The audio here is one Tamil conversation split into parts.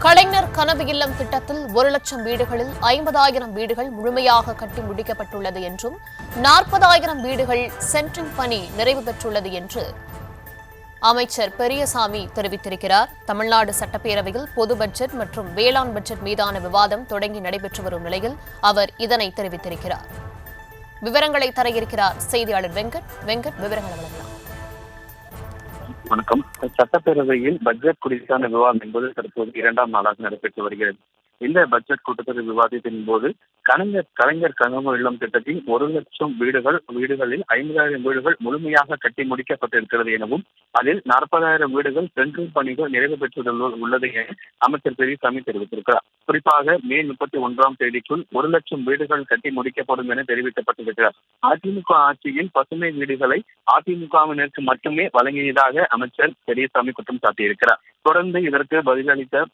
கலைஞர் கனவு இல்லம் திட்டத்தில் 1,00,000 வீடுகளில் 50,000 வீடுகள் முழுமையாக கட்டி முடிக்கப்பட்டுள்ளது என்றும் 40,000 வீடுகள் சென்ட்ரிங் பணி நிறைவு பெற்றுள்ளது என்று அமைச்சர் பெரியசாமி தெரிவித்திருக்கிறார். தமிழ்நாடு சட்டப்பேரவையில் பொது பட்ஜெட் மற்றும் வேளாண் பட்ஜெட் மீதான விவாதம் தொடங்கி நடைபெற்று வரும் நிலையில் அவர் இதனை தெரிவித்திருக்கிறார். விவரங்களை தர இருக்கிறார் செய்தியாளர் வெங்கட். விவரங்களை வழங்கலாம். வணக்கம். சட்டப்பேரவையில் பட்ஜெட் குறித்தான விவாதம் என்பது தற்போது 2ஆம் நாளாக நடைபெற்று வருகிறது. இந்த பட்ஜெட் கூட்டத்தொடர் விவாதத்தின் போது கலைஞர் கனவு இல்லம் திட்டத்தின் 1,00,000 வீடுகளில் 50,000 வீடுகள் முழுமையாக கட்டி முடிக்கப்பட்டிருக்கிறது எனவும் அதில் 40,000 வீடுகள் சென்ட்ரிங் பணிகள் நிறைவு பெற்றுள்ளது என அமைச்சர் பெரியசாமி தெரிவித்திருக்கிறார். குறிப்பாக மே 31ஆம் தேதிக்குள் 1,00,000 வீடுகள் கட்டி முடிக்கப்படும் என தெரிவிக்கப்பட்டிருக்கிறார். அதிமுக ஆட்சியில் பசுமை வீடுகளை அதிமுகவினருக்கு மட்டுமே வழங்கியதாக அமைச்சர் பெரியசாமி குற்றம் சாட்டியிருக்கிறார். தொடர்ந்து இதற்கு பதிலளித்த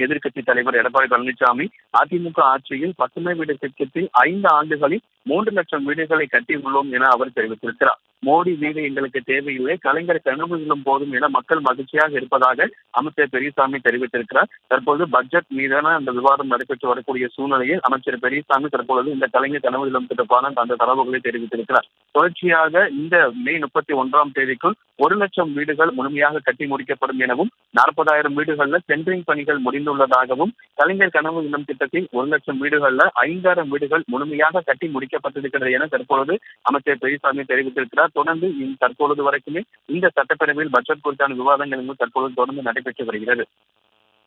எதிர்க்கட்சித் தலைவர் எடப்பாடி பழனிசாமி, அதிமுக ஆட்சியில் பசுமை வீடு திட்டத்தில் 5 ஆண்டுகளில் 3,00,000 வீடுகளை கட்டியுள்ளோம் என அவர் தெரிவித்திருக்கிறார். மோடி வீடு எங்களுக்கு தேவையில்லை, கலைஞர் கனவு இல்லம் போதும் என மக்கள் மகிழ்ச்சியாக இருப்பதாக அமைச்சர் பெரியசாமி தெரிவித்திருக்கிறார். தற்போது பட்ஜெட் மீதான அந்த விவாதம் நடைபெற்று வரக்கூடிய சூழ்நிலையில் அமைச்சர் பெரியசாமி தற்பொழுது இந்த கலைஞர் கனவு இல்லம் திட்டமான அந்த தரவுகளை தெரிவித்திருக்கிறார். தொடர்ச்சியாக இந்த மே 31ஆம் தேதிக்குள் 1,00,000 வீடுகள் முழுமையாக கட்டி முடிக்கப்படும் எனவும் 40,000 வீடுகளில் சென்ட்ரிங் பணிகள் முடிந்துள்ளதாகவும் கலைஞர் கனவு இல்லம் திட்டத்தில் 1,00,000 வீடுகளில் 5,000 வீடுகள் முழுமையாக கட்டி முடிக்கப்பட்டிருக்கிறது என தற்பொழுது அமைச்சர் பெரியசாமி தெரிவித்திருக்கிறார். தொடர்ந்து தற்பொழுது வரைக்குமே இந்த சட்டப்பேரவையில் பட்ஜெட் குறித்தான விவாதங்கள் தற்பொழுது தொடர்ந்து நடைபெற்று வருகிறது.